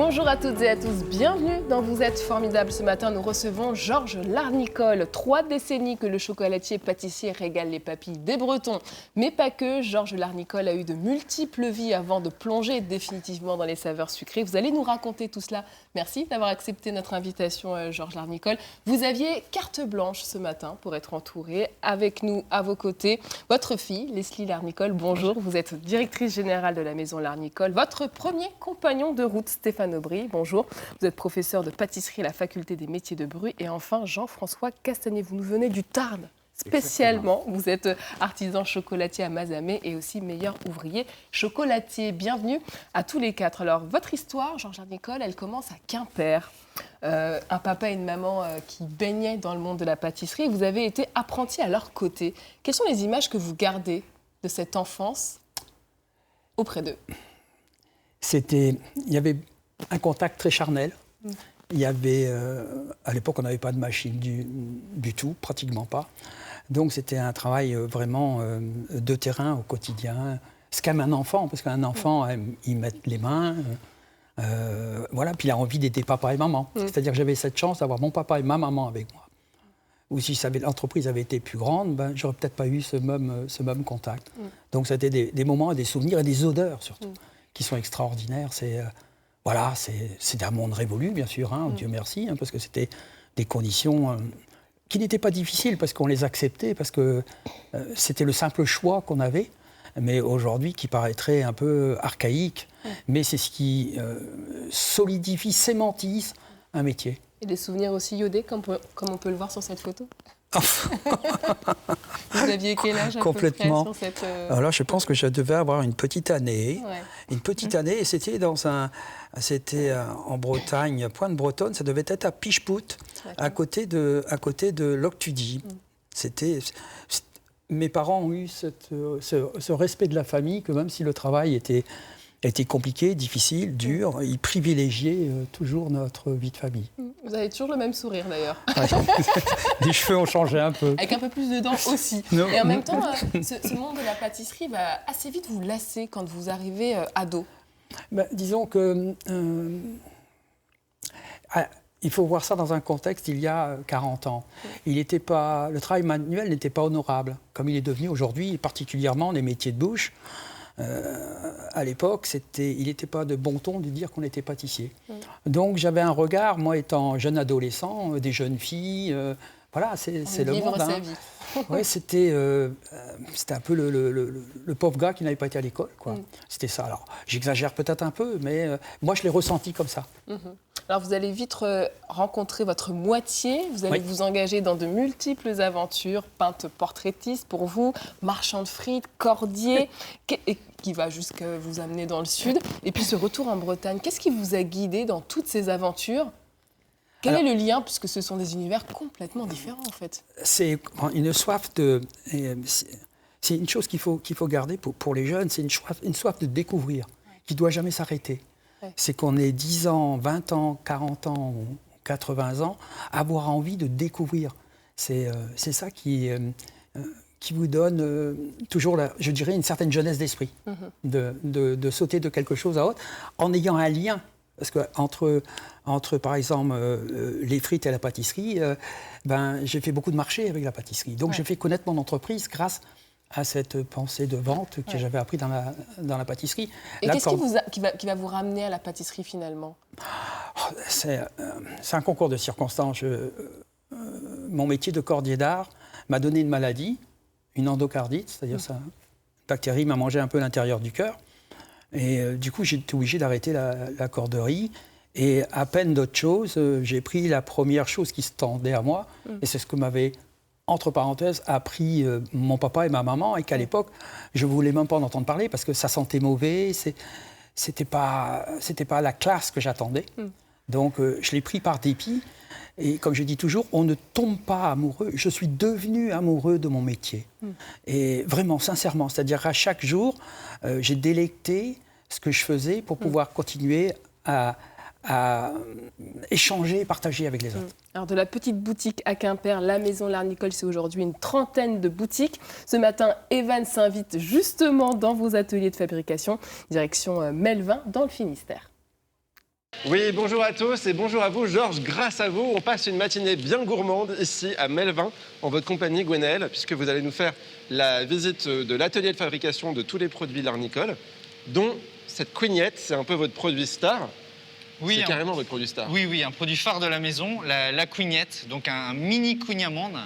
Bonjour à toutes et à tous, bienvenue dans Vous êtes formidables. Ce matin, nous recevons Georges Larnicole. 3 décennies que le chocolatier pâtissier régale les papilles des Bretons. Mais pas que, Georges Larnicole a eu de multiples vies avant de plonger définitivement dans les saveurs sucrées. Vous allez nous raconter tout cela. Merci d'avoir accepté notre invitation, Georges Larnicole. Vous aviez carte blanche ce matin pour être entouré. Avec nous, à vos côtés, votre fille, Leslie Larnicole. Bonjour, vous êtes directrice générale de la maison Larnicole. Votre premier compagnon de route, Stéphane Aubry, bonjour. Vous êtes professeur de pâtisserie à la faculté des métiers de Bru. Et enfin, Jean-François Castagnet, vous nous venez du Tarn. Spécialement, vous êtes artisan chocolatier à Mazamet et aussi meilleur ouvrier chocolatier. Bienvenue à tous les 4. Alors, votre histoire, Georges Larnicole, elle commence à Quimper. Un papa et une maman qui baignaient dans le monde de la pâtisserie. Vous avez été apprenti à leur côté. Quelles sont les images que vous gardez de cette enfance auprès d'eux ? Il y avait un contact très charnel. Il y avait, à l'époque, on n'avait pas de machine du tout, pratiquement pas. Donc c'était un travail vraiment de terrain au quotidien. C'est comme un enfant, parce qu'un enfant, il met les mains, voilà, puis il a envie d'aider papa et maman. C'est-à-dire que j'avais cette chance d'avoir mon papa et ma maman avec moi. Ou si l'entreprise avait été plus grande, ben, j'aurais peut-être pas eu ce même contact. Donc c'était des moments, des souvenirs et des odeurs surtout, qui sont extraordinaires. Voilà, c'est un monde révolu, bien sûr, hein, Dieu merci, hein, parce que c'était des conditions qui n'étaient pas difficiles, parce qu'on les acceptait, parce que c'était le simple choix qu'on avait, mais aujourd'hui qui paraîtrait un peu archaïque, mais c'est ce qui solidifie, sémantise un métier. Et des souvenirs aussi iodés, comme on peut le voir sur cette photo. Vous aviez quel âge à Complètement. peu près sur cette Alors là, je pense que je devais avoir une petite année. Ouais. Une petite année, et c'était en Bretagne, Pointe-Bretonne, ça devait être à Pichepout, à côté de Loctudy. Mes parents ont eu ce respect de la famille, que même si le travail était compliqué, difficile, dur, ils privilégiaient toujours notre vie de famille. Vous avez toujours le même sourire d'ailleurs. Les cheveux ont changé un peu. Avec un peu plus de dents aussi. Non. Et en même temps, ce monde de la pâtisserie va assez vite vous lasser quand vous arrivez ado. Ben, disons que il faut voir ça dans un contexte il y a 40 ans. Le travail manuel n'était pas honorable, comme il est devenu aujourd'hui, particulièrement les métiers de bouche. À l'époque, il n'était pas de bon ton de dire qu'on était pâtissier. Donc j'avais un regard, moi étant jeune adolescent, des jeunes filles, voilà, c'est le monde. Vivre sa vie. Ouais, c'était un peu le pauvre gars qui n'avait pas été à l'école, quoi. C'était ça. Alors, j'exagère peut-être un peu, mais moi, je l'ai ressenti comme ça. Alors, vous allez vite rencontrer votre moitié. Vous allez vous engager dans de multiples aventures. Peintre portraitiste pour vous, marchand de frites, cordier, qui va jusqu'à vous amener dans le sud. Et puis, ce retour en Bretagne, qu'est-ce qui vous a guidé dans toutes ces aventures ? Quel est le lien, puisque ce sont des univers complètement différents, en fait ? C'est une soif de... C'est une chose qu'il faut garder pour les jeunes, c'est une soif de découvrir, qui ne doit jamais s'arrêter. C'est qu'on ait 10 ans, 20 ans, 40 ans ou 80 ans, avoir envie de découvrir. C'est ça qui vous donne toujours, je dirais, une certaine jeunesse d'esprit, de sauter de quelque chose à autre, en ayant un lien. Parce qu'entre par exemple, les frites et la pâtisserie, j'ai fait beaucoup de marchés avec la pâtisserie. Donc, j'ai fait connaître mon entreprise grâce à cette pensée de vente que j'avais appris dans la pâtisserie. Et qu'est-ce qui va vous ramener à la pâtisserie, finalement ? C'est un concours de circonstances. Mon métier de cordier d'art m'a donné une maladie, une endocardite, c'est-à-dire une bactérie m'a mangé un peu l'intérieur du cœur. Et du coup, j'ai été obligé d'arrêter la corderie. Et à peine d'autre chose, j'ai pris la première chose qui se tendait à moi. Et c'est ce que m'avait, entre parenthèses, appris mon papa et ma maman. Et qu'à l'époque, je ne voulais même pas en entendre parler parce que ça sentait mauvais. C'était pas la classe que j'attendais. Donc, je l'ai pris par dépit. Et comme je dis toujours, on ne tombe pas amoureux. Je suis devenu amoureux de mon métier. Et vraiment, sincèrement, c'est-à-dire qu'à chaque jour, j'ai délecté ce que je faisais pour pouvoir continuer à échanger et partager avec les autres. Alors de la petite boutique à Quimper, la maison Larnicole, c'est aujourd'hui une trentaine de boutiques. Ce matin, Evan s'invite justement dans vos ateliers de fabrication, direction Melvin, dans le Finistère. Oui, bonjour à tous et bonjour à vous. Georges, grâce à vous, on passe une matinée bien gourmande ici à Melvin, en votre compagnie Gwenaëlle, puisque vous allez nous faire la visite de l'atelier de fabrication de tous les produits L'Arnicole, dont cette couignette, c'est un peu votre produit star. Oui, c'est carrément votre produit star. Oui, un produit phare de la maison, la couignette, donc un mini couignamande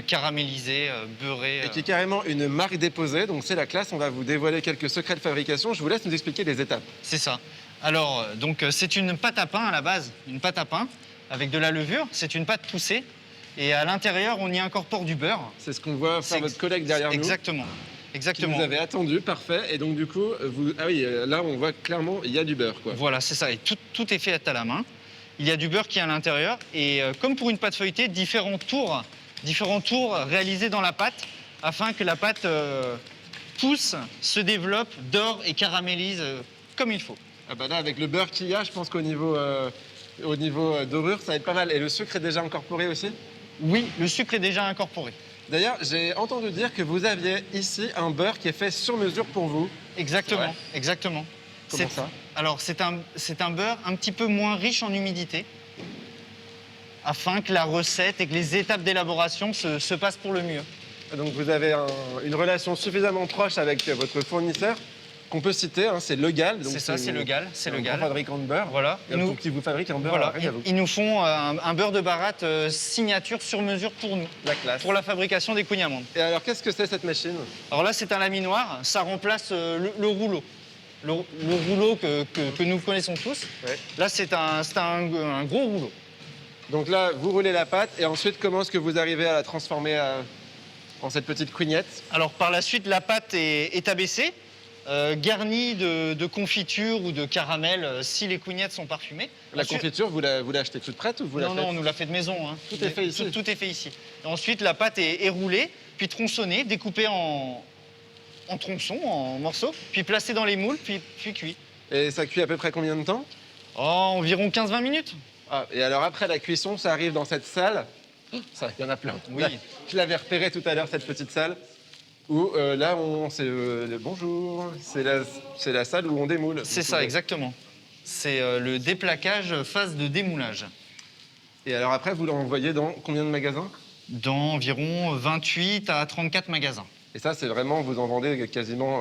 caramélisé, beurré. Et qui est carrément une marque déposée, donc c'est la classe. On va vous dévoiler quelques secrets de fabrication. Je vous laisse nous expliquer les étapes. C'est ça. Alors, donc, c'est une pâte à pain à la base, une pâte à pain avec de la levure. C'est une pâte poussée. Et à l'intérieur, on y incorpore du beurre. C'est ce qu'on voit faire votre collègue derrière nous. Exactement. Qui vous avez attendu, parfait. Et donc, du coup, ah oui, là, on voit clairement, il y a du beurre, quoi. Voilà, c'est ça. Et tout est fait à la main. Il y a du beurre qui est à l'intérieur. Et comme pour une pâte feuilletée, différents tours réalisés dans la pâte afin que la pâte pousse, se développe, dore et caramélise comme il faut. Ah bah là, avec le beurre qu'il y a, je pense qu'au niveau, dorure, ça va être pas mal. Et le sucre est déjà incorporé aussi? Oui, le sucre est déjà incorporé. D'ailleurs, j'ai entendu dire que vous aviez ici un beurre qui est fait sur mesure pour vous. Exactement, exactement. Comment ça? Alors, c'est un beurre un petit peu moins riche en humidité, afin que la recette et que les étapes d'élaboration se passent pour le mieux. Donc, vous avez une relation suffisamment proche avec votre fournisseur qu'on peut citer, hein, c'est Le Gall. C'est ça, c'est Le Gall. C'est un grand fabricant de beurre. Voilà. Qui vous fabrique un beurre. Voilà. Ils nous font un beurre de baratte signature sur mesure pour nous. La classe. Pour la fabrication des couignamandes. Et alors, qu'est-ce que c'est cette machine? Alors là, c'est un laminoir. Ça remplace le rouleau. Le rouleau que nous connaissons tous. Ouais. Là, c'est un gros rouleau. Donc là, vous roulez la pâte et ensuite, comment est-ce que vous arrivez à la transformer en cette petite couignette? Alors, par la suite, la pâte est abaissée. Garnie de confiture ou de caramel si les couignettes sont parfumées. La confiture, vous l'achetez toute prête ou vous la faites? Non, on nous l'a fait de maison. Hein. Tout est fait ici? Tout est fait ici. Et ensuite, la pâte est roulée, puis tronçonnée, découpée en tronçons, en morceaux, puis placée dans les moules, puis cuit. Et ça cuit à peu près combien de temps? Environ 15-20 minutes. Ah, et alors après la cuisson, ça arrive dans cette salle. Ça, il y en a plein. Oui. Là, je l'avais repéré tout à l'heure, cette petite salle. Où là, c'est bonjour, c'est la salle où on démoule. C'est ça, exactement. C'est le déplaquage phase de démoulage. Et alors après, vous l'envoyez dans combien de magasins? Dans environ 28 à 34 magasins. Et ça, c'est vraiment, vous en vendez quasiment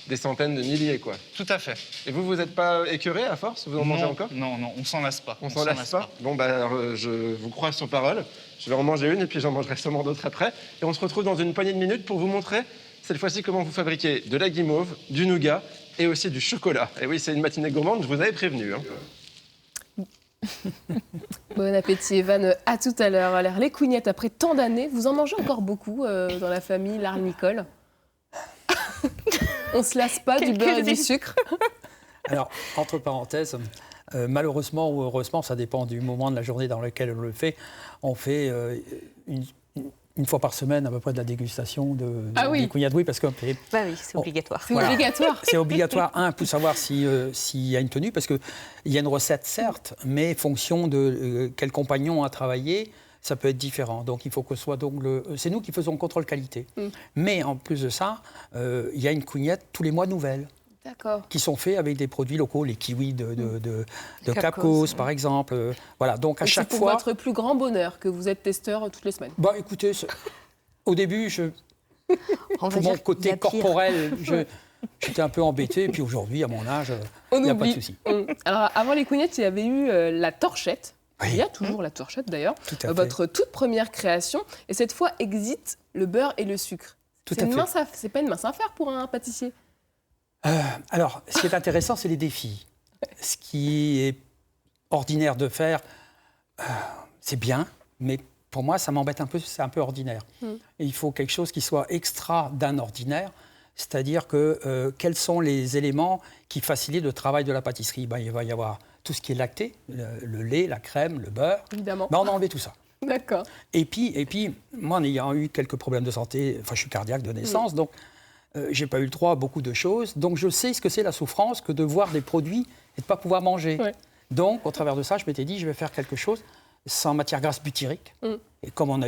des centaines de milliers, quoi. Tout à fait. Et vous n'êtes pas écœuré à force? Vous en mangez encore? Non, on s'en lasse pas. On s'en lasse pas? Bon, bah, alors, je vous crois sur parole. Je vais en manger une et puis j'en mangerai sûrement d'autres après. Et on se retrouve dans une poignée de minutes pour vous montrer, cette fois-ci, comment vous fabriquez de la guimauve, du nougat et aussi du chocolat. Et oui, c'est une matinée gourmande, je vous avais prévenu. Hein. Bon appétit, Evan. À tout à l'heure. Alors, les cougnettes, après tant d'années, vous en mangez encore beaucoup dans la famille L'Arnicole? On se lasse pas du beurre et du sucre? Alors, entre parenthèses, malheureusement ou heureusement, ça dépend du moment de la journée dans lequel on le fait. On fait une fois par semaine à peu près de la dégustation des cougnettes. Oui, parce que bah oui, c'est obligatoire. C'est obligatoire. C'est obligatoire, pour savoir s'il y a une tenue, parce qu'il y a une recette, certes, mais fonction de quel compagnon a travaillé, ça peut être différent. Donc il faut que ce soit c'est nous qui faisons le contrôle qualité. Mais en plus de ça, il y a une couignette tous les mois nouvelle. D'accord. Qui sont faits avec des produits locaux, les kiwis de Capcos, par exemple. Voilà, donc à chaque fois... C'est pour votre plus grand bonheur que vous êtes testeur toutes les semaines? Bah écoutez, au début, pour mon côté corporel, j'étais un peu embêté. Et puis aujourd'hui, à mon âge, il n'y a pas de souci. Alors avant les cougnettes, il y avait eu la torchette. Oui. Il y a toujours la torchette d'ailleurs. Tout à fait. Votre toute première création. Et cette fois, exit le beurre et le sucre. C'est pas une mince affaire pour un pâtissier. Alors, ce qui est intéressant, c'est les défis. Ce qui est ordinaire de faire, c'est bien, mais pour moi, ça m'embête un peu, c'est un peu ordinaire. Et il faut quelque chose qui soit extra d'un ordinaire, c'est-à-dire que quels sont les éléments qui facilitent le travail de la pâtisserie? Il va y avoir tout ce qui est lacté, le lait, la crème, le beurre. Évidemment. On a enlevé tout ça. D'accord. Et puis, moi, en ayant eu quelques problèmes de santé, je suis cardiaque de naissance, donc j'ai pas eu le droit à beaucoup de choses. Donc je sais ce que c'est la souffrance que de voir des produits et de ne pas pouvoir manger. Ouais. Donc, au travers de ça, je m'étais dit, je vais faire quelque chose sans matière grasse butyrique. Et comme on a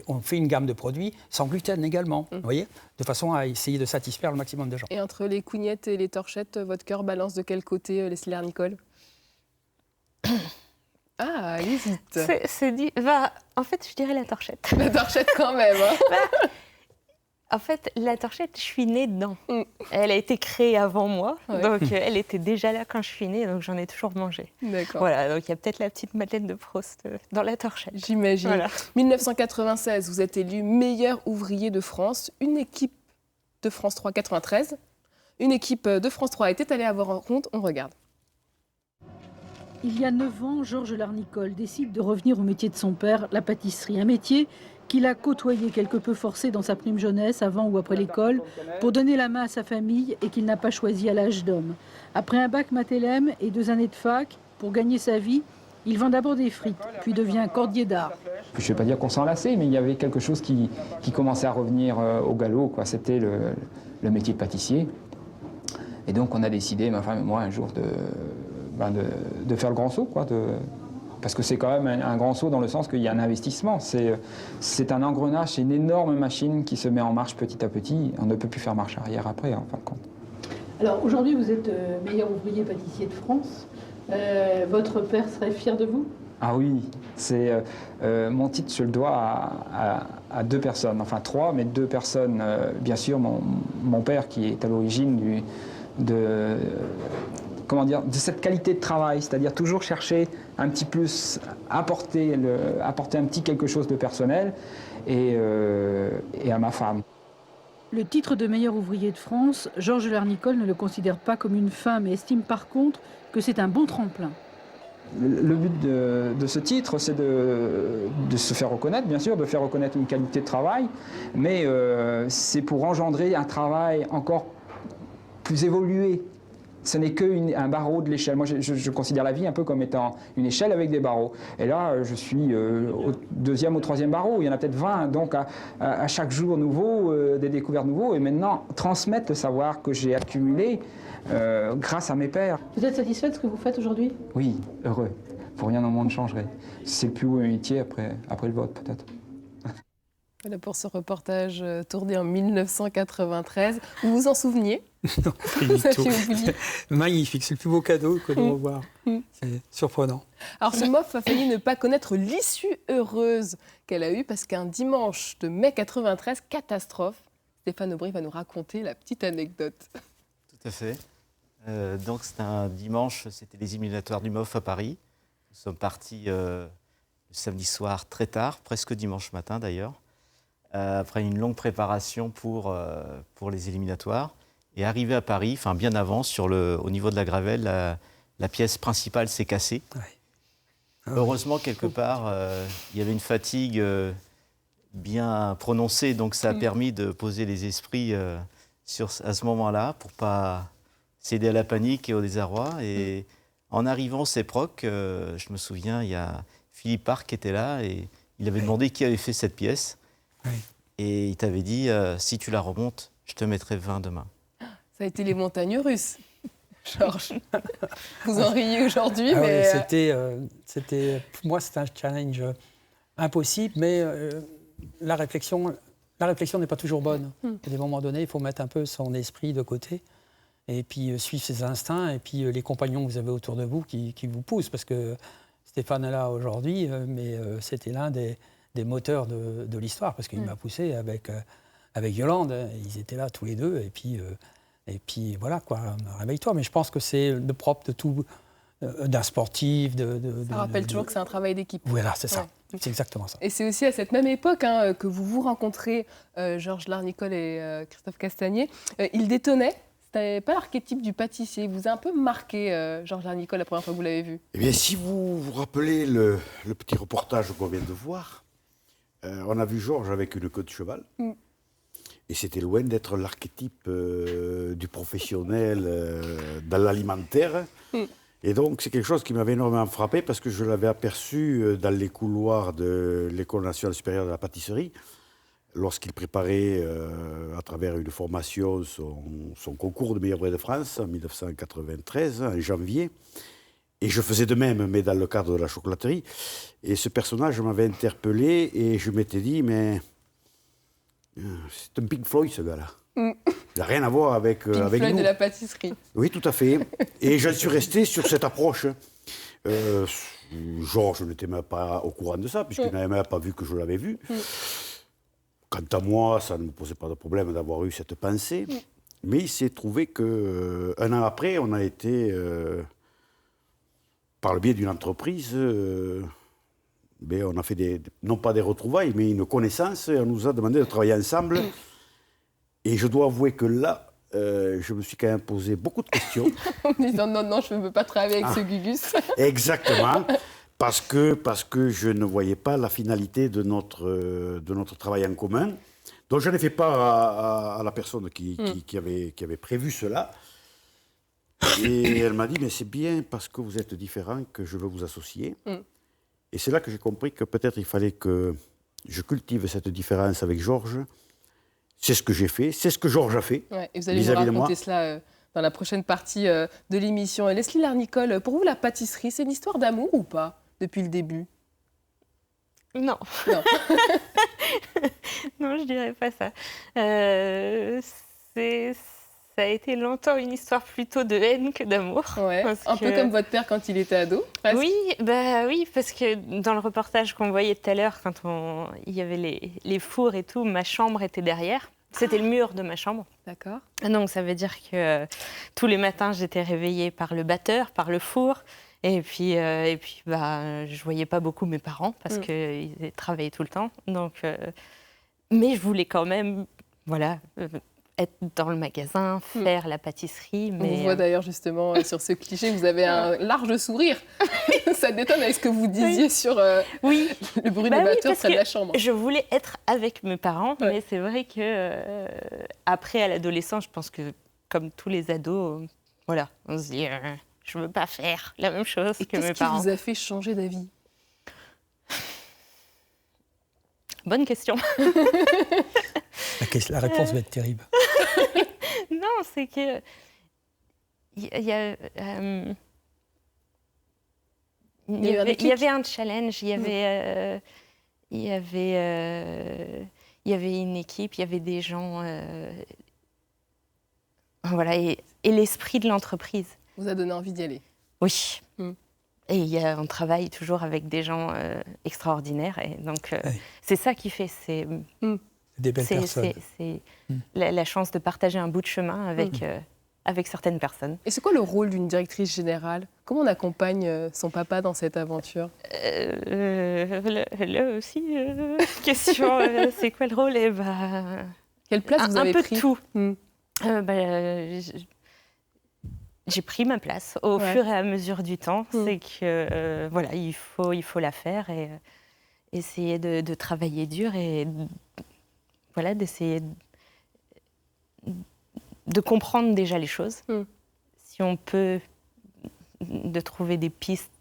on fait une gamme de produits sans gluten également, vous voyez, de façon à essayer de satisfaire le maximum de gens. Et entre les cougnettes et les torchettes, votre cœur balance de quel côté, Leslie Larnicole? Ah, elle hésite. C'est dit. Bah, en fait, je dirais la torchette. La torchette quand même. Hein. En fait, la torchette, je suis née dedans. Elle a été créée avant moi, donc elle était déjà là quand je suis née, donc j'en ai toujours mangé. D'accord. Voilà, donc il y a peut-être la petite Madeleine de Proust dans la torchette. J'imagine. Voilà. 1996, vous êtes élu meilleur ouvrier de France. Une équipe de France 3 93. Une équipe de France 3 était allée à vos rencontres. On regarde. Il y a 9 ans, Georges Larnicole décide de revenir au métier de son père, la pâtisserie. Un métier qu'il a côtoyé quelque peu forcé dans sa prime jeunesse, avant ou après l'école, pour donner la main à sa famille et qu'il n'a pas choisi à l'âge d'homme. Après un bac maths-LM et 2 années de fac, pour gagner sa vie, il vend d'abord des frites, puis devient cordier d'art. Je ne vais pas dire qu'on s'en lassait, mais il y avait quelque chose qui commençait à revenir au galop, quoi. C'était le métier de pâtissier. Et donc on a décidé, ma femme et moi, un jour, de faire le grand saut, quoi, parce que c'est quand même un grand saut dans le sens qu'il y a un investissement. C'est un engrenage, c'est une énorme machine qui se met en marche petit à petit. On ne peut plus faire marche arrière après, en fin de compte. Alors aujourd'hui, vous êtes meilleur ouvrier pâtissier de France. Votre père serait fier de vous? Ah oui, mon titre, je le dois à 2 personnes, enfin 3, mais 2 personnes. Bien sûr, mon père qui est à l'origine de cette qualité de travail, c'est-à-dire toujours chercher un petit plus, apporter un petit quelque chose de personnel, et à ma femme. Le titre de meilleur ouvrier de France, Georges Larnicole ne le considère pas comme une fin, mais estime par contre que c'est un bon tremplin. Le but de ce titre, c'est de se faire reconnaître, bien sûr, de faire reconnaître une qualité de travail, mais c'est pour engendrer un travail encore plus évolué. Ce n'est qu'un barreau de l'échelle. Moi, je considère la vie un peu comme étant une échelle avec des barreaux. Et là, je suis au 2e ou 3e barreau. Il y en a peut-être 20. Donc, à chaque jour nouveau, des découvertes nouveaux. Et maintenant, transmettre le savoir que j'ai accumulé grâce à mes pairs. Vous êtes satisfait de ce que vous faites aujourd'hui? Oui, heureux. Pour rien au monde changerait. C'est le plus haut métier après le vote, peut-être. Voilà pour ce reportage tourné en 1993. Vous vous en souveniez? Non, pas du tout. Magnifique, c'est le plus beau cadeau que de revoir. C'est surprenant. Alors ce MOF a failli ne pas connaître l'issue heureuse qu'elle a eue parce qu'un dimanche de mai 93, catastrophe. Stéphane Aubry va nous raconter la petite anecdote. Tout à fait. Donc c'était un dimanche, c'était les éliminatoires du MOF à Paris. Nous sommes partis le samedi soir très tard, presque dimanche matin d'ailleurs. Après une longue préparation pour les éliminatoires. Et arrivé à Paris, enfin bien avant, au niveau de la Gravelle, la pièce principale s'est cassée. Ouais. Heureusement, quelque part, il y avait une fatigue bien prononcée, donc ça a permis de poser les esprits à ce moment-là pour ne pas céder à la panique et au désarroi. Et en arrivant au CEPROC, je me souviens, il y a Philippe Parc qui était là et il avait demandé qui avait fait cette pièce. Oui. Et il t'avait dit, si tu la remontes, je te mettrai 20 demain. Ça a été les montagnes russes, Georges. Vous en riez aujourd'hui, mais... Ouais, pour moi, c'était un challenge impossible, mais la réflexion n'est pas toujours bonne. À des moments donnés, il faut mettre un peu son esprit de côté et puis suivre ses instincts et puis les compagnons que vous avez autour de vous qui vous poussent. Parce que Stéphane est là aujourd'hui, mais c'était l'un des moteurs de l'histoire, parce qu'il m'a poussé avec Yolande. Ils étaient là tous les deux, et puis voilà, quoi, réveille-toi. Mais je pense que c'est le propre de tout, d'un sportif. Ça rappelle toujours que c'est un travail d'équipe. Voilà, c'est ça. Ouais. C'est exactement ça. Et c'est aussi à cette même époque que vous vous rencontrez, Georges Larnicole et Christophe Castagnier. Ils détonnaient. C'était pas l'archétype du pâtissier. Il vous a un peu marqué, Georges Larnicole, la première fois que vous l'avez vu? Eh bien, si vous vous rappelez le petit reportage qu'on vient de voir, on a vu Georges avec une queue de cheval. Et c'était loin d'être l'archétype du professionnel dans l'alimentaire. Et donc, c'est quelque chose qui m'avait énormément frappé parce que je l'avais aperçu dans les couloirs de l'École nationale supérieure de la pâtisserie lorsqu'il préparait, à travers une formation, son concours de meilleur ouvrier de France en 1993, en janvier. Et je faisais de même, mais dans le cadre de la chocolaterie. Et ce personnage m'avait interpellé et je m'étais dit, mais c'est un Pink Floyd, ce gars-là. Il n'a rien à voir avec, avec Floyd nous. de la pâtisserie. Oui, tout à fait. Et je suis resté sur cette approche. Georges n'était même pas au courant de ça, puisqu'il n'avait même pas vu que je l'avais vu. Quant à moi, ça ne me posait pas de problème d'avoir eu cette pensée. Mais il s'est trouvé qu'un an après, on a été, par le biais d'une entreprise, on a fait non pas des retrouvailles, mais une connaissance, et on nous a demandé de travailler ensemble. Et je dois avouer que là, je me suis quand même posé beaucoup de questions. En me disant non, je ne veux pas travailler avec ce Gugus. Exactement, parce que je ne voyais pas la finalité de notre travail en commun. Donc je n'ai fait part à la personne qui avait prévu cela. Et elle m'a dit, mais c'est bien parce que vous êtes différents que je veux vous associer. Et c'est là que j'ai compris que peut-être il fallait que je cultive cette différence avec Georges. C'est ce que j'ai fait, c'est ce que Georges a fait. Ouais, et vous allez nous raconter cela dans la prochaine partie de l'émission. Leslie Larnicole, pour vous, la pâtisserie, c'est une histoire d'amour ou pas, depuis le début? Non. Non. Non, je dirais pas ça. Ça a été longtemps une histoire plutôt de haine que d'amour. Ouais, un peu comme votre père quand il était ado, presque. Oui, parce que dans le reportage qu'on voyait tout à l'heure, quand il y avait les fours et tout, ma chambre était derrière. C'était le mur de ma chambre. D'accord. Donc ça veut dire que tous les matins, j'étais réveillée par le batteur, par le four. Et puis je voyais pas beaucoup mes parents parce qu'ils travaillaient tout le temps. Donc, mais je voulais quand même, être dans le magasin, faire la pâtisserie. On vous voit d'ailleurs justement sur ce cliché, vous avez un large sourire. Ça détonne avec ce que vous disiez sur le bruit des batteurs près de la chambre. Je voulais être avec mes parents, mais c'est vrai que après, à l'adolescence, je pense que comme tous les ados, on se dit je veux pas faire la même chose que mes parents. Qu'est-ce qui vous a fait changer d'avis? Bonne question. La réponse va être terrible. Non, c'est que il y avait un challenge, il y avait une équipe, il y avait des gens, et l'esprit de l'entreprise. Vous a donné envie d'y aller? Oui. Et on travaille toujours avec des gens extraordinaires. Et donc, c'est ça qui fait. C'est des belles personnes. C'est la chance de partager un bout de chemin avec certaines personnes. Et c'est quoi le rôle d'une directrice générale? Comment on accompagne son papa dans cette aventure? Là aussi, question, c'est quoi le rôle? Quelle place vous avez pris? Un peu de tout. J'ai pris ma place au fur et à mesure du temps. C'est que il faut la faire et essayer de travailler dur et d'essayer de comprendre déjà les choses. Si on peut de trouver des pistes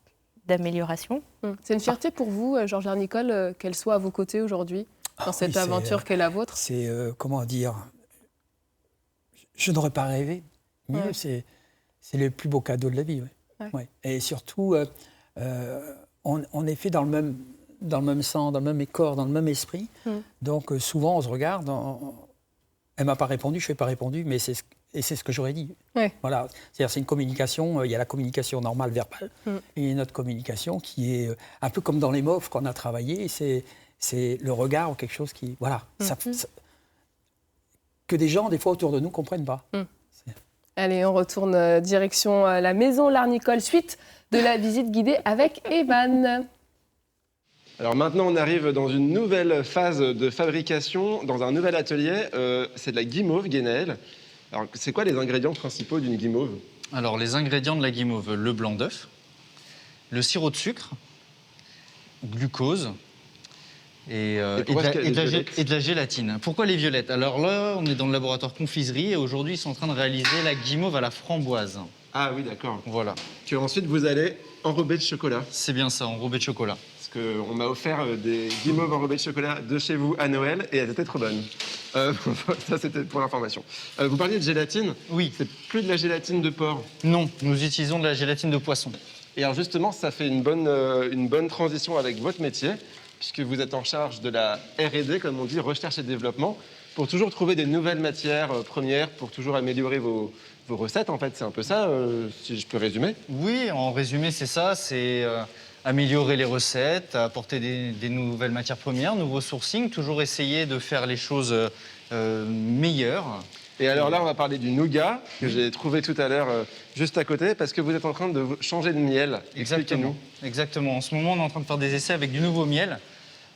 d'amélioration. C'est une fierté pour vous, Georges Larnicole, qu'elle soit à vos côtés aujourd'hui dans cette aventure qu'est la vôtre? C'est comment dire, je n'aurais pas rêvé. Mieux, c'est le plus beau cadeau de la vie. Et surtout, on est fait dans le même sang, dans le même corps, dans le même esprit. Donc souvent, on se regarde, elle ne m'a pas répondu, je ne lui ai pas répondu, mais c'est ce que j'aurais dit. Voilà. C'est-à-dire, c'est une communication, il y a la communication normale verbale, et notre communication qui est un peu comme dans les MOF qu'on a travaillé, c'est le regard ou quelque chose qui... Voilà. Que des gens, des fois, autour de nous, ne comprennent pas. Allez, on retourne direction la maison Larnicole, suite de la visite guidée avec Evan. Alors maintenant, on arrive dans une nouvelle phase de fabrication, dans un nouvel atelier. C'est de la guimauve, Guénaël. Alors, c'est quoi les ingrédients principaux d'une guimauve? Alors, les ingrédients de la guimauve, le blanc d'œuf, le sirop de sucre, glucose et de la gélatine. Pourquoi les violettes? Alors là, on est dans le laboratoire confiserie et aujourd'hui, ils sont en train de réaliser la guimauve à la framboise. Ah oui, d'accord. Voilà. Que ensuite, vous allez enrober de chocolat. C'est bien ça, enrober de chocolat. Parce qu'on m'a offert des guimauves enrobées de chocolat de chez vous à Noël et elles étaient trop bonnes. Ça, c'était pour l'information. Vous parliez de gélatine? Oui. C'est plus de la gélatine de porc? Non, nous utilisons de la gélatine de poisson. Et alors justement, ça fait une bonne transition avec votre métier, puisque vous êtes en charge de la R&D, comme on dit, recherche et développement, pour toujours trouver des nouvelles matières premières, pour toujours améliorer vos recettes. En fait, c'est un peu ça, si je peux résumer. Oui, en résumé, c'est ça. C'est améliorer les recettes, apporter des nouvelles matières premières, nouveaux sourcing, toujours essayer de faire les choses meilleures. Et alors là, on va parler du nougat, que j'ai trouvé tout à l'heure juste à côté, parce que vous êtes en train de changer de miel. Expliquez-nous. Exactement. En ce moment, on est en train de faire des essais avec du nouveau miel.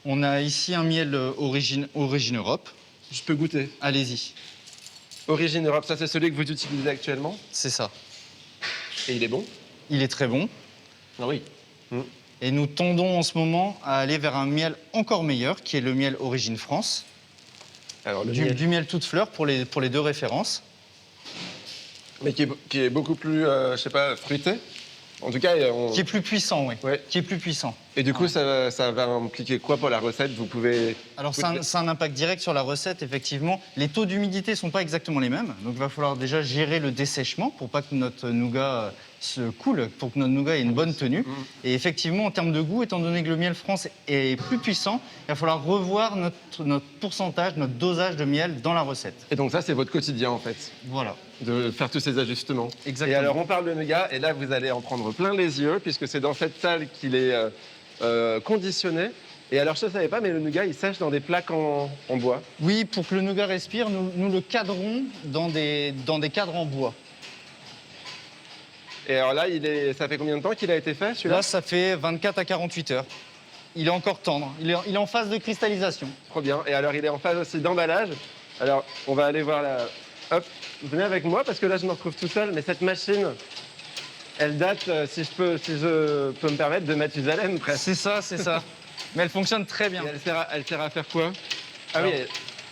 On a ici un miel origine Europe. Je peux goûter. Allez-y. Origine Europe, ça c'est celui que vous utilisez actuellement? C'est ça. Et il est bon? Il est très bon. Ah oui. Et nous tendons en ce moment à aller vers un miel encore meilleur, qui est le miel Origine France. Alors, Du miel toute fleur pour les deux références. Mais qui est beaucoup plus, je sais pas, fruité. En tout cas, Qui est plus puissant, oui. Ouais. Qui est plus puissant. Et du coup, ça va impliquer quoi pour la recette? Vous pouvez... Alors, ça a un impact direct sur la recette, effectivement. Les taux d'humidité ne sont pas exactement les mêmes. Donc, il va falloir déjà gérer le dessèchement pour pas que notre nougat se coule, pour que notre nougat ait une bonne tenue. Et effectivement, en termes de goût, étant donné que le miel France est plus puissant, il va falloir revoir notre pourcentage, notre dosage de miel dans la recette. Et donc ça, c'est votre quotidien, en fait, Voilà. de faire tous ces ajustements. Exactement. Et alors, on parle de nougat, et là, vous allez en prendre plein les yeux, puisque c'est dans cette salle qu'il est conditionné. Et alors, je ne savais pas, mais le nougat, il sèche dans des plaques en bois. Oui, pour que le nougat respire, nous le cadrons dans des cadres en bois. Et alors là, ça fait combien de temps qu'il a été fait, celui-là? Là, ça fait 24 à 48 heures. Il est encore tendre. Il est en phase de cristallisation. Trop bien. Et alors, il est en phase aussi d'emballage. Alors, on va aller voir là. Hop, venez avec moi, parce que là, je me retrouve tout seul. Mais cette machine, elle date, si je peux me permettre, de Mathusalem, presque. C'est ça, c'est ça. Mais elle fonctionne très bien. Et elle sert à faire quoi?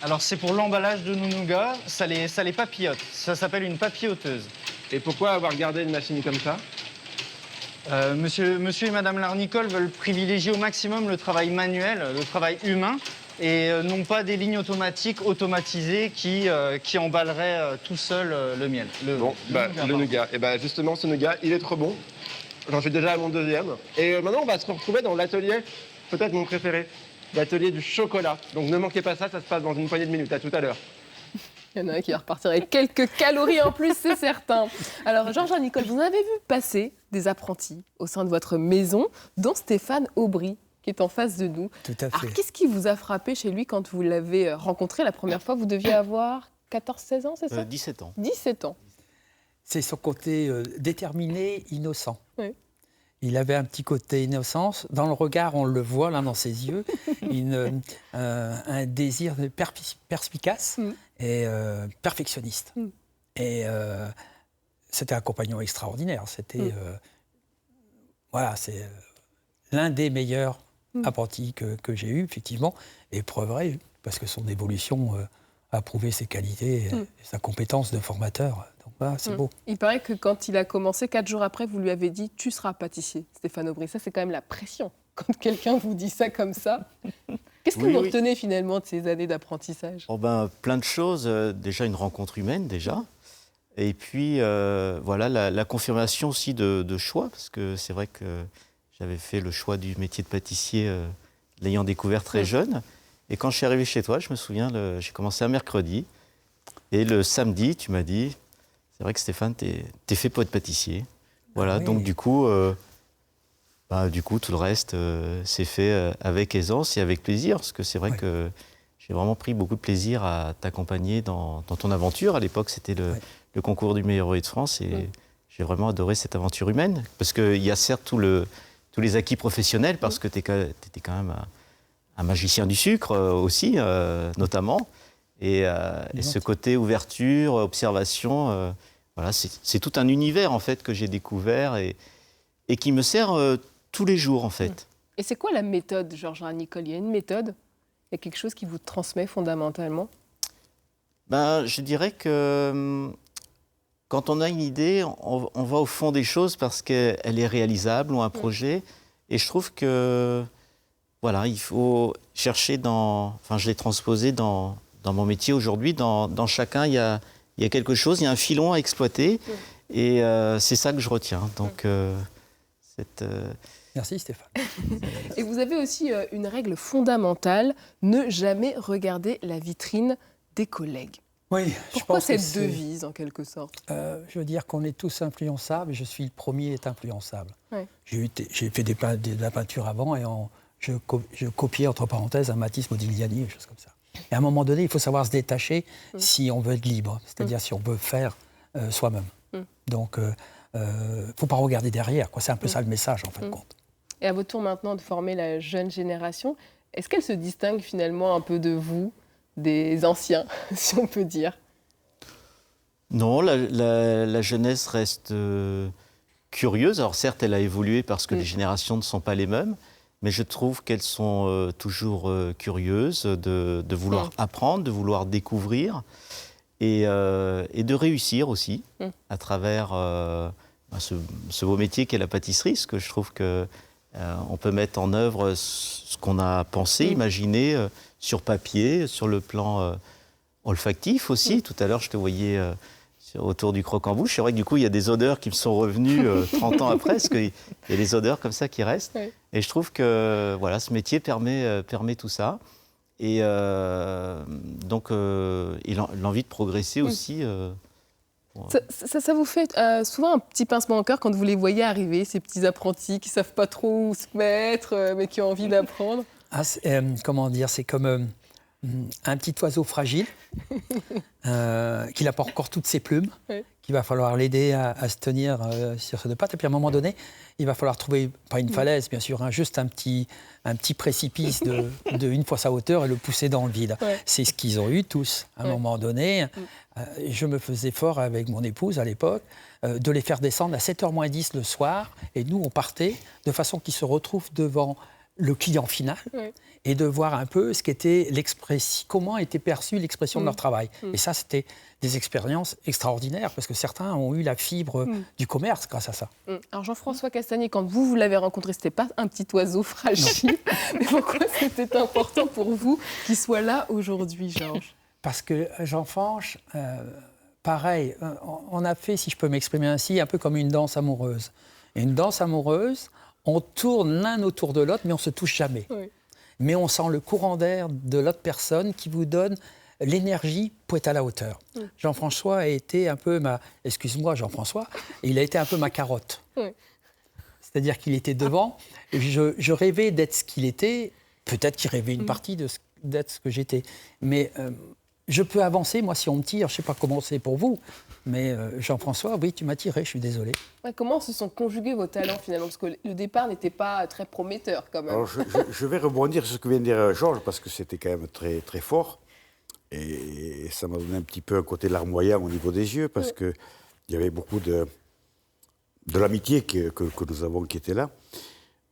Alors, c'est pour l'emballage de nos nougats. Ça les papillote. Ça s'appelle une papilloteuse. Et pourquoi avoir gardé une machine comme ça? Monsieur et Madame Larnicole veulent privilégier au maximum le travail manuel, le travail humain, et non pas des lignes automatiques automatisées qui emballeraient tout seul le miel. Le nougat. Et justement, ce nougat, il est trop bon. J'en suis déjà à mon deuxième. Et maintenant, on va se retrouver dans l'atelier, peut-être mon préféré, l'atelier du chocolat. Donc ne manquez pas ça se passe dans une poignée de minutes. À tout à l'heure. Il y en a un qui va repartir avec quelques calories en plus, c'est certain. Alors, Georges Larnicole, vous avez vu passer des apprentis au sein de votre maison, dont Stéphane Aubry, qui est en face de nous. Tout à fait. Alors, qu'est-ce qui vous a frappé chez lui quand vous l'avez rencontré la première fois? Vous deviez avoir 14-16 ans, c'est ça? 17 ans. 17 ans. C'est son côté déterminé, innocent. Oui. Il avait un petit côté innocence. Dans le regard, on le voit là dans ses yeux, un désir perspicace et perfectionniste. Et c'était un compagnon extraordinaire. C'était c'est l'un des meilleurs apprentis que j'ai eu, effectivement. Et preuve vraie, parce que son évolution a prouvé ses qualités et sa compétence de formateur. Donc voilà, c'est beau. Il paraît que quand il a commencé, 4 jours après, vous lui avez dit « tu seras pâtissier », Stéphane Aubry. Ça, c'est quand même la pression, quand quelqu'un vous dit ça comme ça. Qu'est-ce que vous retenez finalement de ces années d'apprentissage? Plein de choses. Déjà, une rencontre humaine, déjà. Et puis, la confirmation aussi de choix, parce que c'est vrai que j'avais fait le choix du métier de pâtissier, l'ayant découvert très jeune. Et quand je suis arrivé chez toi, je me souviens, j'ai commencé un mercredi. Et le samedi, tu m'as dit, c'est vrai que Stéphane, t'es fait pour être pâtissier. Voilà, donc du coup, tout le reste s'est fait avec aisance et avec plaisir. Parce que c'est vrai que j'ai vraiment pris beaucoup de plaisir à t'accompagner dans ton aventure. À l'époque, c'était le concours du meilleur ouvrier de France. Et j'ai vraiment adoré cette aventure humaine. Parce qu'il y a certes tous les acquis professionnels, parce que t'étais quand même un magicien du sucre aussi, notamment. Et ce côté ouverture, observation, c'est tout un univers en fait que j'ai découvert et qui me sert tous les jours en fait. Et c'est quoi la méthode, Georges Larnicole? Il y a une méthode? Il y a quelque chose qui vous transmet fondamentalement? Je dirais que quand on a une idée, on va au fond des choses parce qu'elle est réalisable ou un projet. Et je trouve que il faut chercher je l'ai transposé dans mon métier aujourd'hui. Dans chacun, il y a quelque chose, il y a un filon à exploiter. Et c'est ça que je retiens. Donc, Merci Stéphane. Et vous avez aussi une règle fondamentale, ne jamais regarder la vitrine des collègues. Oui, Pourquoi je pense que cette devise, en quelque sorte? Je veux dire qu'on est tous influençables et je suis le premier à être influençable. Ouais. J'ai fait de la peinture avant et je copiais, entre parenthèses, un Matisse Modigliani, des choses comme ça. Et à un moment donné, il faut savoir se détacher si on veut être libre, c'est-à-dire si on veut faire soi-même. Donc, il ne faut pas regarder derrière, quoi. C'est un peu ça le message, en fin de compte. Et à votre tour maintenant de former la jeune génération, est-ce qu'elle se distingue finalement un peu de vous, des anciens, si on peut dire? Non, la jeunesse reste curieuse. Alors certes, elle a évolué parce que les générations ne sont pas les mêmes, mais je trouve qu'elles sont toujours curieuses de vouloir apprendre, de vouloir découvrir et de réussir aussi à travers ce beau métier qu'est la pâtisserie, parce que je trouve qu'on peut mettre en œuvre ce qu'on a pensé, imaginé sur papier, sur le plan olfactif aussi. Tout à l'heure, je te voyais autour du croque-en-bouche. C'est vrai que du coup, il y a des odeurs qui me sont revenues 30 ans après, parce qu'il y a des odeurs comme ça qui restent. Oui. Et je trouve que voilà, ce métier permet tout ça. Et donc, l'envie de progresser aussi. Ça vous fait souvent un petit pincement au cœur quand vous les voyez arriver, ces petits apprentis qui ne savent pas trop où se mettre, mais qui ont envie d'apprendre? Comment dire, c'est comme un petit oiseau fragile qui n'a pas encore toutes ses plumes, qu'il va falloir l'aider à se tenir sur ses deux pattes. Et puis à un moment donné, il va falloir trouver, pas une falaise bien sûr, juste un petit précipice de une fois sa hauteur et le pousser dans le vide. C'est ce qu'ils ont eu tous. À un moment donné, je me faisais fort avec mon épouse à l'époque de les faire descendre à 7h moins 10 le soir. Et nous, on partait de façon qu'ils se retrouvent devant le client final et de voir un peu ce qu'était l'expression, comment était perçue l'expression de leur travail. Et ça, c'était des expériences extraordinaires parce que certains ont eu la fibre du commerce grâce à ça. Alors Jean-François Castagnier, quand vous l'avez rencontré, c'était pas un petit oiseau fragile, mais pourquoi c'était important pour vous qu'il soit là aujourd'hui, Georges? Parce que Jean-Fanche, pareil, on a fait, si je peux m'exprimer ainsi, un peu comme une danse amoureuse. Et une danse amoureuse, on tourne l'un autour de l'autre, mais on ne se touche jamais. Mais on sent le courant d'air de l'autre personne qui vous donne l'énergie pour être à la hauteur. Jean-François a été un peu excuse-moi Jean-François, il a été un peu ma carotte. C'est-à-dire qu'il était devant, je rêvais d'être ce qu'il était, peut-être qu'il rêvait une partie d'être ce que j'étais. Mais je peux avancer, moi, si on me tire, je ne sais pas comment c'est pour vous, mais Jean-François, oui, tu m'as tiré, je suis désolé. Comment se sont conjugués vos talents, finalement? Parce que le départ n'était pas très prometteur, quand même. Alors, je vais rebondir sur ce que vient de dire Georges, parce que c'était quand même très, très fort. Et ça m'a donné un petit peu un côté larmoyant au niveau des yeux, parce qu'il y avait beaucoup de l'amitié que nous avons qui était là.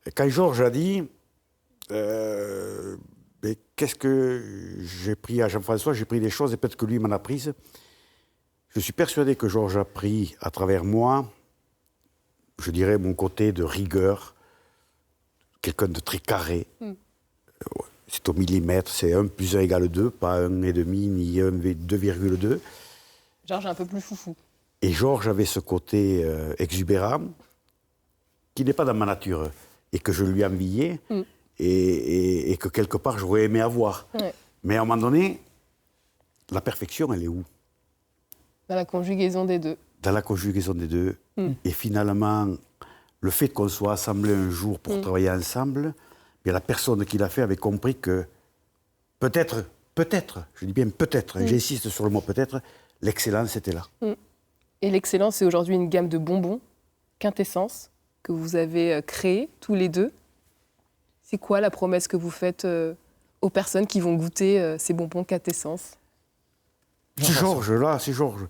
Et quand Georges a dit... mais qu'est-ce que j'ai pris à Jean-François? J'ai pris des choses et peut-être que lui m'en a prises. Je suis persuadé que Georges a pris à travers moi, je dirais, mon côté de rigueur, quelqu'un de très carré. C'est au millimètre, c'est 1 + 1 = 2, pas 1,5 ni 2,2. Georges est un peu plus foufou. Et Georges avait ce côté exubérant, qui n'est pas dans ma nature, et que je lui enviais. Et que quelque part, j'aurais aimé avoir. Mais à un moment donné, la perfection, elle est où? Dans la conjugaison des deux. Dans la conjugaison des deux. Et finalement, le fait qu'on soit assemblés un jour pour travailler ensemble, bien, la personne qui l'a fait avait compris que peut-être, je dis bien peut-être, j'insiste sur le mot peut-être, l'excellence était là. Et l'excellence, c'est aujourd'hui une gamme de bonbons, Quintessence, que vous avez créée tous les deux. C'est quoi la promesse que vous faites aux personnes qui vont goûter ces bonbons Quintessence? C'est Georges, là, c'est Georges.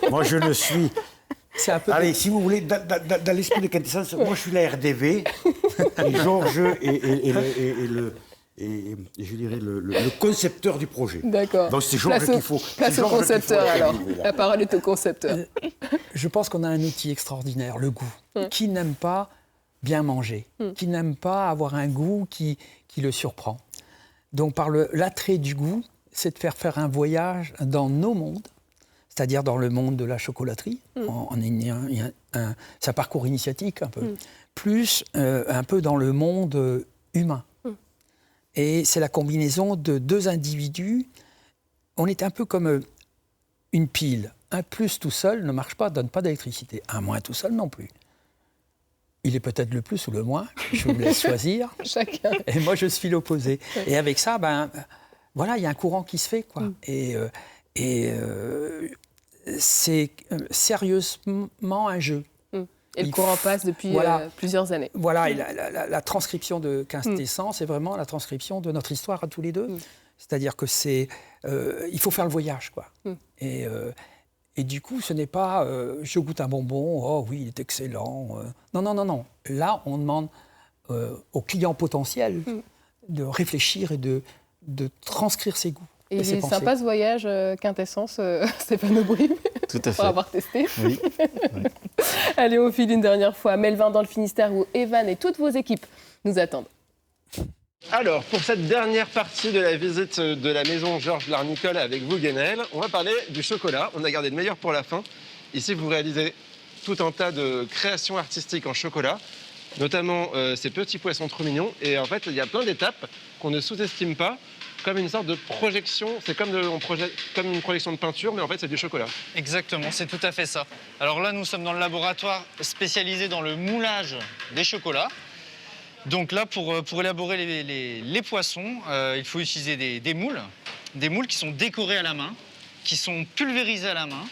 Moi, je le suis. Allez, si vous voulez, dans l'esprit de Quintessence, moi, je suis la RDV, et Georges je dirais le concepteur du projet. D'accord. Donc, c'est Georges qu'il faut... Place au concepteur, alors. La parole est au concepteur. Je pense qu'on a un outil extraordinaire, le goût. Qui n'aime pas bien manger, qui n'aime pas avoir un goût qui le surprend. Donc par l'attrait du goût, c'est de faire un voyage dans nos mondes, c'est-à-dire dans le monde de la chocolaterie, c'est un parcours initiatique un peu, plus un peu dans le monde humain. Et c'est la combinaison de deux individus. On est un peu comme une pile. Un plus tout seul ne marche pas, donne pas d'électricité. Un moins tout seul non plus. Il est peut-être le plus ou le moins, je vous laisse choisir. Chacun. Et moi, je suis l'opposé. Et avec ça, voilà, il y a un courant qui se fait, quoi. C'est sérieusement un jeu. Et le courant passe depuis plusieurs années. Voilà, et la transcription de Quintessence, c'est vraiment la transcription de notre histoire à tous les deux. C'est-à-dire que il faut faire le voyage, quoi. Et du coup, ce n'est pas je goûte un bonbon, oh oui, il est excellent. Non. Là, on demande aux clients potentiels de réfléchir et de transcrire ses goûts. Et il est sympa ce voyage Quintessence, Stéphane Aubry. Tout à fait. Pour avoir testé. Oui. Allez, on file une dernière fois. Melvin dans le Finistère où Evan et toutes vos équipes nous attendent. Alors, pour cette dernière partie de la visite de la maison Georges Larnicole avec vous, Guénel, on va parler du chocolat. On a gardé le meilleur pour la fin. Ici, vous réalisez tout un tas de créations artistiques en chocolat, notamment ces petits poissons trop mignons. Et en fait, il y a plein d'étapes qu'on ne sous-estime pas, comme une sorte de projection. C'est comme une projection de peinture, mais en fait, c'est du chocolat. Exactement, c'est tout à fait ça. Alors là, nous sommes dans le laboratoire spécialisé dans le moulage des chocolats. Donc là, pour élaborer les poissons, il faut utiliser des moules qui sont décorés à la main, qui sont pulvérisés à la main.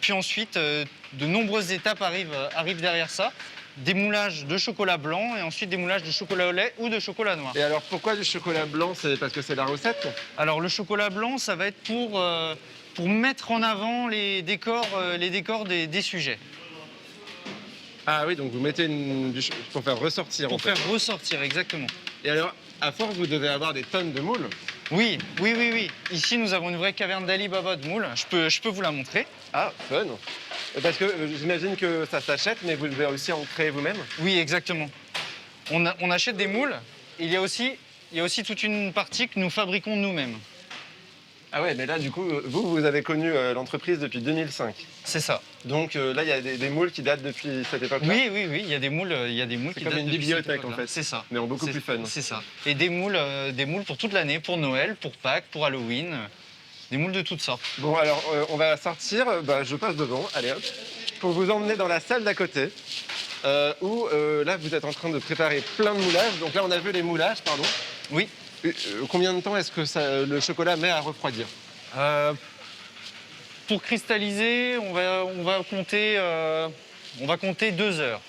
Puis ensuite, de nombreuses étapes arrivent derrière ça. Des moulages de chocolat blanc et ensuite des moulages de chocolat au lait ou de chocolat noir. Et alors, pourquoi du chocolat blanc? C'est parce que c'est la recette? Alors, le chocolat blanc, ça va être pour mettre en avant les décors des sujets. Ah oui, donc vous mettez pour faire ressortir. Pour faire ressortir, exactement. Et alors, à force, vous devez avoir des tonnes de moules? Oui. Ici, nous avons une vraie caverne d'Ali Baba de moules. Je peux vous la montrer. Ah, fun. Parce que j'imagine que ça s'achète, mais vous devez aussi en créer vous-même? Oui, exactement. On achète des moules. Il y a aussi toute une partie que nous fabriquons nous-mêmes. Ah ouais, mais là, du coup, vous avez connu l'entreprise depuis 2005. C'est ça. Donc là, il y a des moules qui datent depuis cette époque-là? Oui, il y a des moules qui datent depuis C'est comme une bibliothèque, en fait. C'est ça. Mais en beaucoup plus fun. C'est ça. Et des moules pour toute l'année, pour Noël, pour Pâques, pour Halloween. Des moules de toutes sortes. Bon, alors, on va sortir. Je passe devant, allez hop, pour vous emmener dans la salle d'à côté, où là, vous êtes en train de préparer plein de moulages. Donc là, on a vu les moulages, pardon. Oui. Combien de temps est-ce que le chocolat met à refroidir? Pour cristalliser, on va compter 2 heures.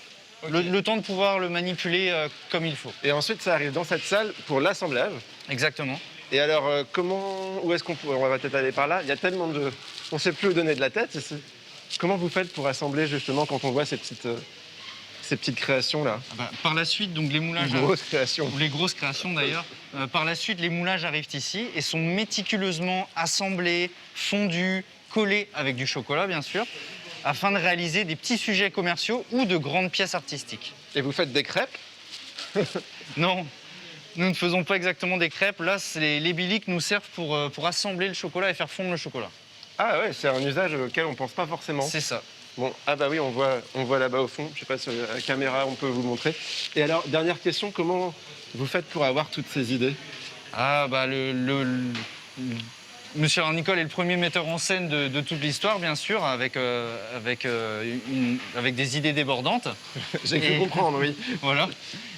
Okay. Le temps de pouvoir le manipuler comme il faut. Et ensuite, ça arrive dans cette salle pour l'assemblage. Exactement. Et alors, où est-ce on va peut-être aller par là. Il y a tellement de... On ne sait plus où donner de la tête. Comment vous faites pour assembler, justement, quand on voit ces petites créations-là? Par la suite, donc les moulages... Les grosses créations. Les grosses créations, d'ailleurs. Par la suite, les moulages arrivent ici et sont méticuleusement assemblés, fondus, collés avec du chocolat, bien sûr, afin de réaliser des petits sujets commerciaux ou de grandes pièces artistiques. Et vous faites des crêpes? Non, nous ne faisons pas exactement des crêpes. Là, les biliques nous servent pour assembler le chocolat et faire fondre le chocolat. Ah ouais, c'est un usage auquel on ne pense pas forcément. C'est ça. Bon, oui, on voit là-bas au fond. Je ne sais pas si la caméra, on peut vous montrer. Et alors, dernière question, comment vous faites pour avoir toutes ces idées? Monsieur Larnicole est le premier metteur en scène de toute l'histoire, bien sûr, avec des idées débordantes. J'ai cru comprendre, oui. Voilà.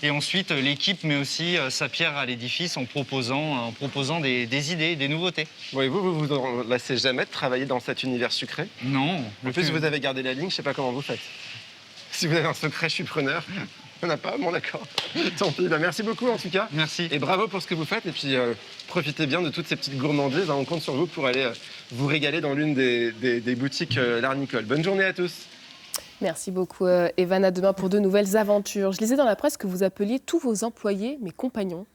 Et ensuite, l'équipe met aussi sa pierre à l'édifice en proposant des idées, des nouveautés. Oui, vous en lassez jamais de travailler dans cet univers sucré? Non. En plus, vous avez gardé la ligne, je ne sais pas comment vous faites. Si vous avez un secret, je suis preneur. On n'a pas? Bon, d'accord. Tant pis. Merci beaucoup, en tout cas. Merci. Et bravo pour ce que vous faites. Et puis, profitez bien de toutes ces petites gourmandises. On compte sur vous pour aller vous régaler dans l'une des boutiques Larnicole. Bonne journée à tous. Merci beaucoup, Evan. À demain pour de nouvelles aventures. Je lisais dans la presse que vous appeliez tous vos employés mes compagnons.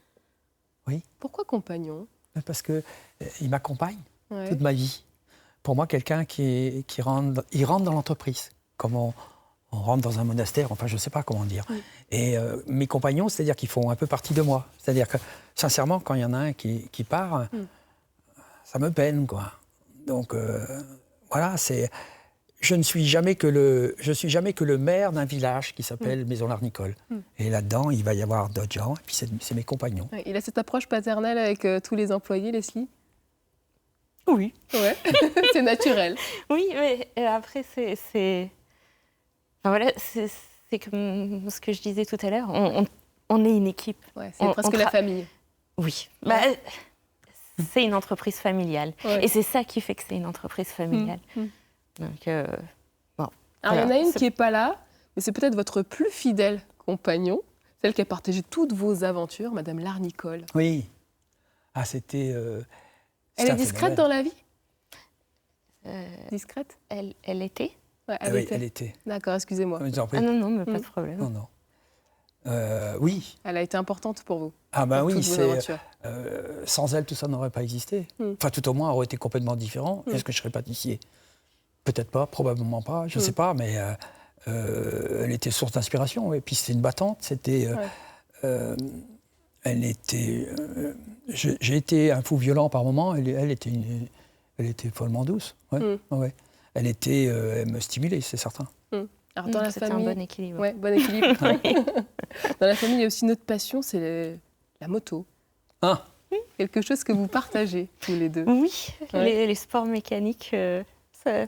Oui. Pourquoi compagnons? Parce qu'ils m'accompagnent toute ma vie. Pour moi, quelqu'un qui rentre dans l'entreprise, comme on rentre dans un monastère, enfin, je ne sais pas comment dire. Oui. Et mes compagnons, c'est-à-dire qu'ils font un peu partie de moi. C'est-à-dire que, sincèrement, quand il y en a un qui part, ça me peine, quoi. Donc, voilà, je ne suis jamais que le maire d'un village qui s'appelle Maison-Larnicole. Et là-dedans, il va y avoir d'autres gens, et puis c'est mes compagnons. Ouais, il a cette approche paternelle avec tous les employés, Leslie? Oui. Ouais, c'est naturel. Oui, mais après, enfin, voilà, c'est comme ce que je disais tout à l'heure. On est une équipe. Ouais, c'est presque la famille. Oui. Ouais. Bah, c'est une entreprise familiale. Ouais. Et c'est ça qui fait que c'est une entreprise familiale. Donc, bon. Alors, il y en a voilà. une qui n'est pas là, mais c'est peut-être votre plus fidèle compagnon, celle qui a partagé toutes vos aventures, Madame Larnicole. Oui. Ah, c'était... Elle est discrète dans la vie? Discrète? Elle était? Ouais, Oui, elle était. D'accord, excusez-moi. Ah non, mais pas de problème. Non, non. Oui. Elle a été importante pour vous. Ah ben pour oui, toutes vos aventures. sans elle, tout ça n'aurait pas existé. Enfin, tout au moins, aurait été complètement différent. Est-ce que je serais pâtissier? Peut-être pas, probablement pas, je ne sais pas, mais elle était source d'inspiration. Et puis c'était une battante, c'était... elle était... j'ai été un fou violent par moments, elle était follement douce. Ouais, ouais. Elle me stimulait, c'est certain. Alors, dans la C'était famille... un bon équilibre. Ouais, bon équilibre. Dans la famille, il y a aussi une autre passion, c'est la moto. Ah. Quelque chose que vous partagez tous les deux. Oui, Ouais. les sports mécaniques, ça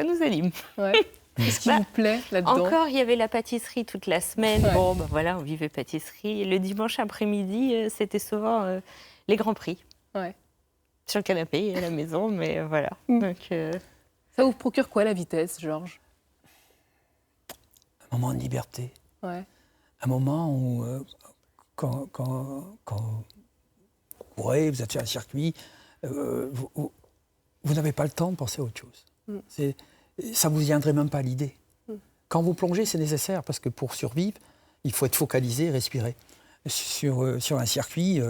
nous anime. Ouais. Qu'est-ce qui vous plaît là-dedans? Encore, il y avait la pâtisserie toute la semaine. Ouais. Bon, ben voilà, on vivait pâtisserie. Et le dimanche après-midi, c'était souvent les grands prix. Ouais. Sur le canapé et à la maison, mais voilà. Donc, Ça vous procure quoi, la vitesse, Georges? Un moment de liberté. Ouais. Un moment où, quand vous courez, vous êtes sur un circuit, vous n'avez pas le temps de penser à autre chose. Ça ne vous viendrait même pas à l'idée. Quand vous plongez, c'est nécessaire, parce que pour survivre, il faut être focalisé, respirer. Sur un circuit,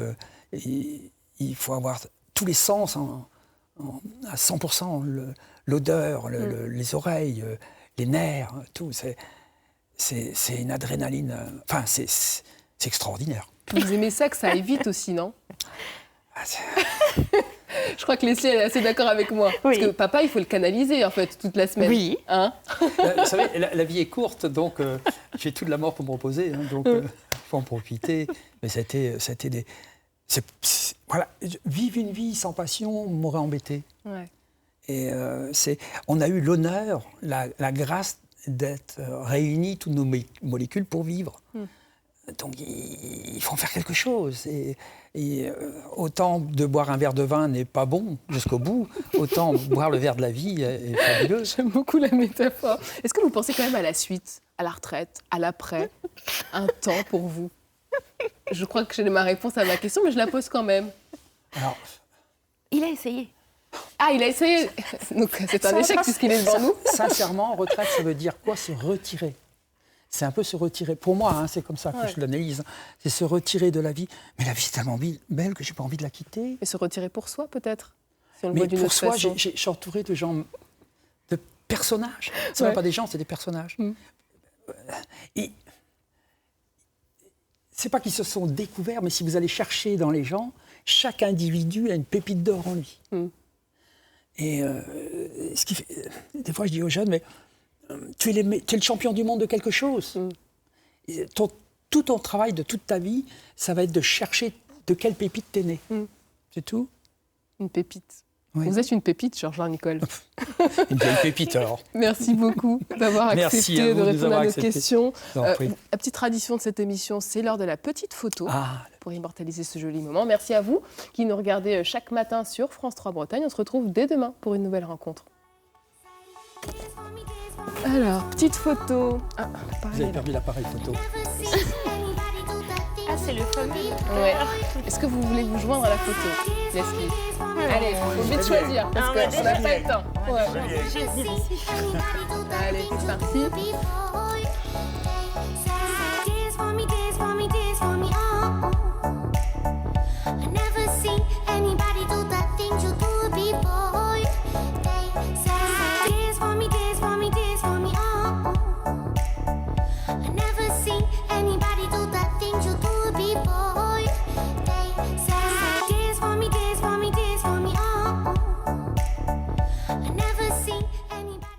il faut avoir tous les sens à 100%, l'odeur, les oreilles, les nerfs, tout. C'est une adrénaline. Enfin, c'est extraordinaire. Vous aimez ça, que ça aille vite aussi, non? Je crois que Leslie elle est assez d'accord avec moi. Parce que papa, il faut le canaliser, en fait, toute la semaine. Oui. Hein? Vous savez, la vie est courte, donc j'ai tout de la mort pour me reposer. Hein, donc, il faut en profiter. Mais c'était des... voilà, vivre une vie sans passion m'aurait embêté. Ouais. Et on a eu l'honneur, la grâce d'être réunis, toutes nos molécules, pour vivre. Donc, il faut en faire quelque chose. Et autant de boire un verre de vin n'est pas bon jusqu'au bout, autant boire le verre de la vie est fabuleux. J'aime beaucoup la métaphore. Est-ce que vous pensez quand même à la suite, à la retraite, à l'après, un temps pour vous? Je crois que j'ai ma réponse à ma question, mais je la pose quand même. Alors, il a essayé. Ah, il a essayé. Donc c'est un échec puisqu'il est devant nous. Sincèrement, retraite, ça veut dire quoi? Se retirer. C'est un peu se retirer. Pour moi, hein, c'est comme ça que je l'analyse. C'est se retirer de la vie. Mais la vie, c'est tellement belle que je n'ai pas envie de la quitter. Et se retirer pour soi, peut-être, si on le Mais voit d'une pour autre soi, façon. je suis entouré de gens, de personnages. Ce ne sont pas des gens, c'est des personnages. Et c'est pas qu'ils se sont découverts, mais si vous allez chercher dans les gens, chaque individu a une pépite d'or en lui. Et ce qui fait, des fois, je dis aux jeunes, mais tu es le champion du monde de quelque chose. Et tout ton travail de toute ta vie, ça va être de chercher de quelle pépite t'es né. C'est tout. Une pépite. Oui. Vous êtes une pépite, Georges Larnicole. Une vieille pépite, alors. Merci beaucoup d'avoir Merci accepté à vous de de nous répondre avoir à nos accepté. questions. Je vous en prie. La petite tradition de cette émission, c'est l'heure de la petite photo Ah, pour immortaliser ce joli moment. Merci à vous qui nous regardez chaque matin sur France 3 Bretagne. On se retrouve dès demain pour une nouvelle rencontre. Alors, petite photo. Ah, vous avez perdu l'appareil photo. Ah, c'est le fameux. Ouais. Est-ce que vous voulez vous joindre à la photo, Leslie? Allez, il faut vite choisir parce qu'on n'a pas le temps. Ouais. Allez, c'est parti. Dance for me, dance for me, dance for me, oh.